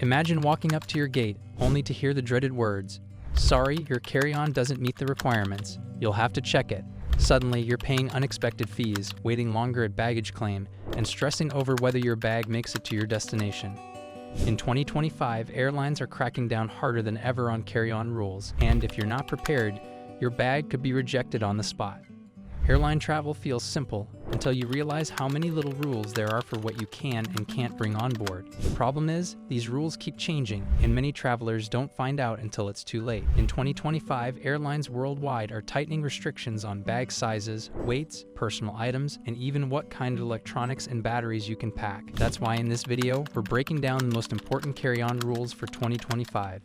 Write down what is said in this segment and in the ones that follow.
Imagine walking up to your gate only to hear the dreaded words, "Sorry, your carry-on doesn't meet the requirements. You'll have to check it." Suddenly, you're paying unexpected fees, waiting longer at baggage claim, and stressing over whether your bag makes it to your destination. In 2025, airlines are cracking down harder than ever on carry-on rules, and if you're not prepared, your bag could be rejected on the spot. Airline travel feels simple until you realize how many little rules there are for what you can and can't bring on board. The problem is, these rules keep changing, and many travelers don't find out until it's too late. In 2025, airlines worldwide are tightening restrictions on bag sizes, weights, personal items, and even what kind of electronics and batteries you can pack. That's why in this video, we're breaking down the most important carry-on rules for 2025.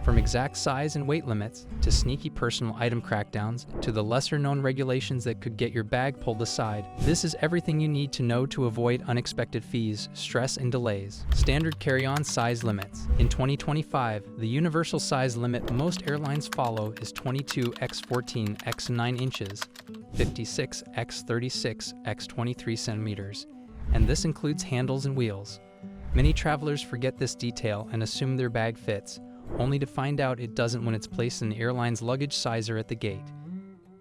From exact size and weight limits, to sneaky personal item crackdowns, to the lesser-known regulations that could get your bag pulled aside, this is everything you need to know to avoid unexpected fees, stress, and delays. Standard carry-on size limits. In 2025, the universal size limit most airlines follow is 22 x 14 x 9 inches, 56 x 36 x 23 centimeters, and this includes handles and wheels. Many travelers forget this detail and assume their bag fits, only to find out it doesn't when it's placed in the airline's luggage sizer at the gate.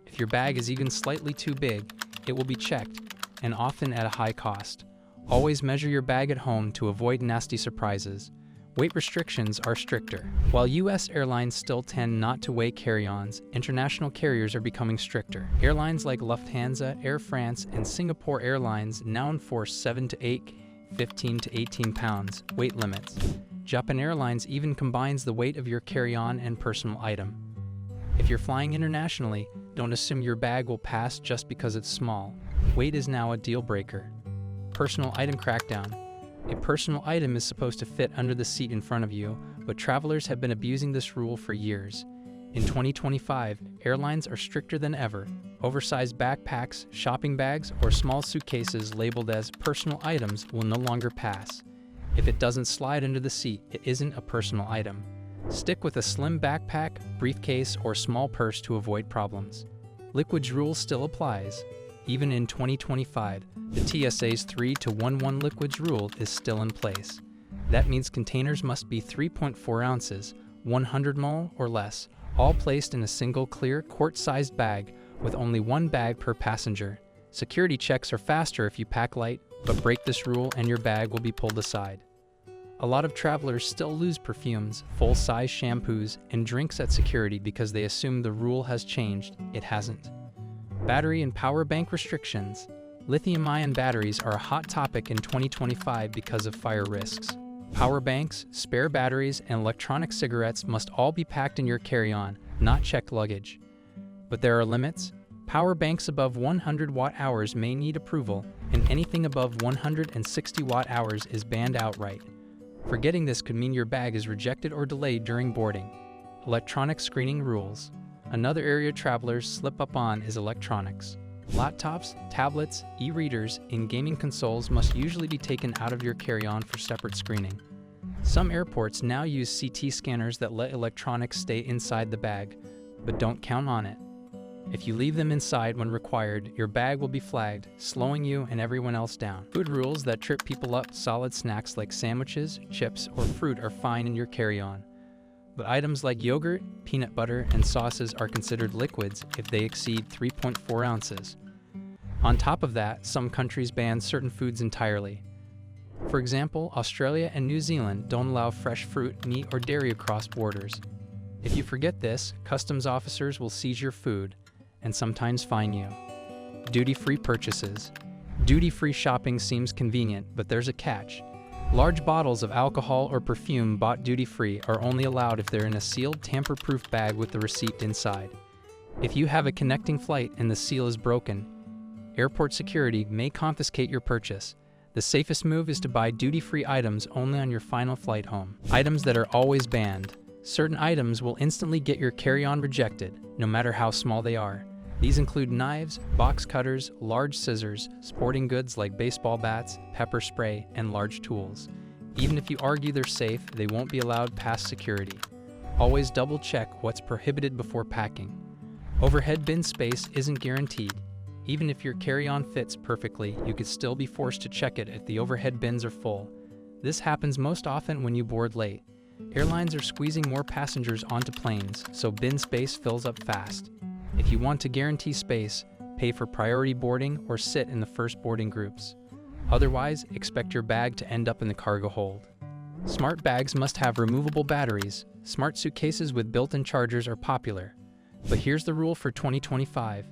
If your bag is even slightly too big, it will be checked, and often at a high cost. Always measure your bag at home to avoid nasty surprises. Weight restrictions are stricter. While U.S. airlines still tend not to weigh carry-ons, international carriers are becoming stricter. Airlines like Lufthansa, Air France, and Singapore Airlines now enforce 7 to 8, 15 to 18 pounds weight limits. Japan Airlines even combines the weight of your carry-on and personal item. If you're flying internationally, don't assume your bag will pass just because it's small. Weight is now a deal breaker. Personal item crackdown. A personal item is supposed to fit under the seat in front of you, but travelers have been abusing this rule for years. In 2025, airlines are stricter than ever. Oversized backpacks, shopping bags, or small suitcases labeled as personal items will no longer pass. If it doesn't slide under the seat, it isn't a personal item. Stick with a slim backpack, briefcase, or small purse to avoid problems. Liquids rule still applies. Even in 2025, the TSA's 3 to 1:1 liquids rule is still in place. That means containers must be 3.4 ounces, 100 ml or less, all placed in a single clear, quart-sized bag with only one bag per passenger. Security checks are faster if you pack light, but break this rule and your bag will be pulled aside. A lot of travelers still lose perfumes, full-size shampoos, and drinks at security because they assume the rule has changed. It hasn't. Battery and power bank restrictions. Lithium-ion batteries are a hot topic in 2025 because of fire risks. Power banks, spare batteries, and electronic cigarettes must all be packed in your carry-on, not checked luggage. But there are limits. Power banks above 100 watt-hours may need approval, and anything above 160 watt-hours is banned outright. Forgetting this could mean your bag is rejected or delayed during boarding. Electronic screening rules. Another area travelers slip up on is electronics. Laptops, tablets, e-readers, and gaming consoles must usually be taken out of your carry-on for separate screening. Some airports now use CT scanners that let electronics stay inside the bag, but don't count on it. If you leave them inside when required, your bag will be flagged, slowing you and everyone else down. Food rules that trip people up. Solid snacks like sandwiches, chips, or fruit are fine in your carry-on. But items like yogurt, peanut butter, and sauces are considered liquids if they exceed 3.4 ounces. On top of that, some countries ban certain foods entirely. For example, Australia and New Zealand don't allow fresh fruit, meat, or dairy across borders. If you forget this, customs officers will seize your food and sometimes fine you. Duty-free purchases. Duty-free shopping seems convenient, but there's a catch. Large bottles of alcohol or perfume bought duty-free are only allowed if they're in a sealed, tamper-proof bag with the receipt inside. If you have a connecting flight and the seal is broken, airport security may confiscate your purchase. The safest move is to buy duty-free items only on your final flight home. Items that are always banned. Certain items will instantly get your carry-on rejected, no matter how small they are. These include knives, box cutters, large scissors, sporting goods like baseball bats, pepper spray, and large tools. Even if you argue they're safe, they won't be allowed past security. Always double-check what's prohibited before packing. Overhead bin space isn't guaranteed. Even if your carry-on fits perfectly, you could still be forced to check it if the overhead bins are full. This happens most often when you board late. Airlines are squeezing more passengers onto planes, so bin space fills up fast. If you want to guarantee space, pay for priority boarding or sit in the first boarding groups. Otherwise, expect your bag to end up in the cargo hold. Smart bags must have removable batteries. Smart suitcases with built-in chargers are popular. But here's the rule for 2025.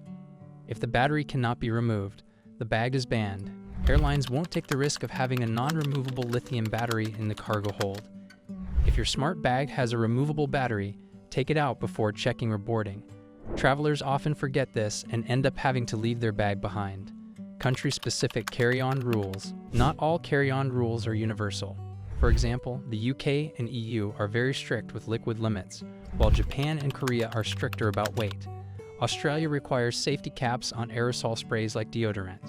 If the battery cannot be removed, the bag is banned. Airlines won't take the risk of having a non-removable lithium battery in the cargo hold. If your smart bag has a removable battery, take it out before checking or boarding. Travelers often forget this and end up having to leave their bag behind. Country-specific carry-on rules. Not all carry-on rules are universal. For example, the UK and EU are very strict with liquid limits, while Japan and Korea are stricter about weight. Australia requires safety caps on aerosol sprays like deodorant.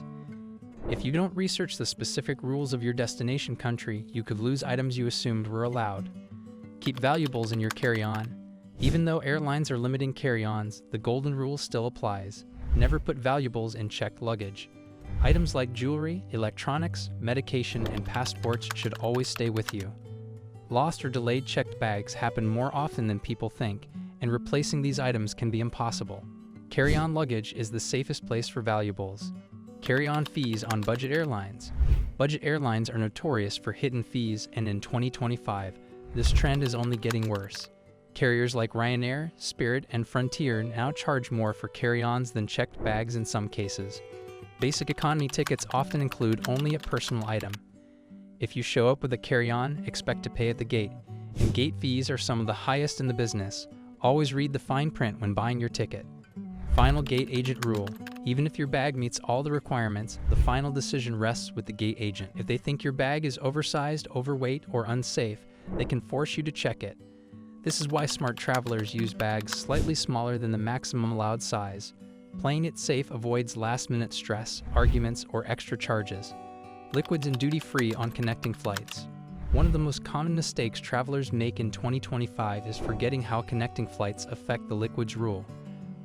If you don't research the specific rules of your destination country, you could lose items you assumed were allowed. Keep valuables in your carry-on. Even though airlines are limiting carry-ons, the golden rule still applies. Never put valuables in checked luggage. Items like jewelry, electronics, medication, and passports should always stay with you. Lost or delayed checked bags happen more often than people think, and replacing these items can be impossible. Carry-on luggage is the safest place for valuables. Carry-on fees on budget airlines. Budget airlines are notorious for hidden fees, and in 2025, this trend is only getting worse. Carriers like Ryanair, Spirit, and Frontier now charge more for carry-ons than checked bags in some cases. Basic economy tickets often include only a personal item. If you show up with a carry-on, expect to pay at the gate, and gate fees are some of the highest in the business. Always read the fine print when buying your ticket. Final gate agent rule. Even if your bag meets all the requirements, the final decision rests with the gate agent. If they think your bag is oversized, overweight, or unsafe, they can force you to check it. This is why smart travelers use bags slightly smaller than the maximum allowed size. Playing it safe avoids last-minute stress, arguments, or extra charges. Liquids and duty-free on connecting flights. One of the most common mistakes travelers make in 2025 is forgetting how connecting flights affect the liquids rule.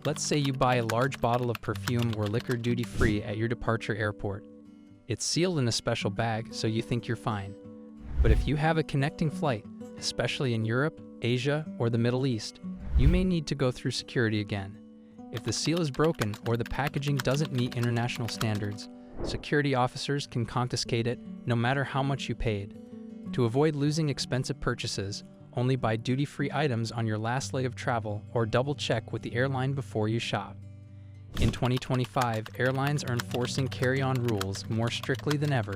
Let's say you buy a large bottle of perfume or liquor duty-free at your departure airport. It's sealed in a special bag, so you think you're fine. But if you have a connecting flight, especially in Europe, Asia, or the Middle East, you may need to go through security again. If the seal is broken or the packaging doesn't meet international standards, security officers can confiscate it no matter how much you paid. To avoid losing expensive purchases, only buy duty-free items on your last leg of travel or double-check with the airline before you shop. In 2025, airlines are enforcing carry-on rules more strictly than ever.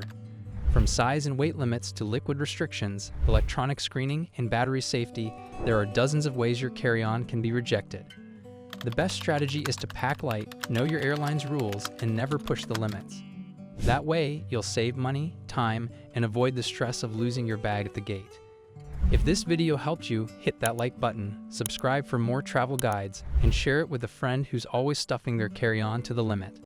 From size and weight limits to liquid restrictions, electronic screening, and battery safety, there are dozens of ways your carry-on can be rejected. The best strategy is to pack light, know your airline's rules, and never push the limits. That way, you'll save money, time, and avoid the stress of losing your bag at the gate. If this video helped you, hit that like button, subscribe for more travel guides, and share it with a friend who's always stuffing their carry-on to the limit.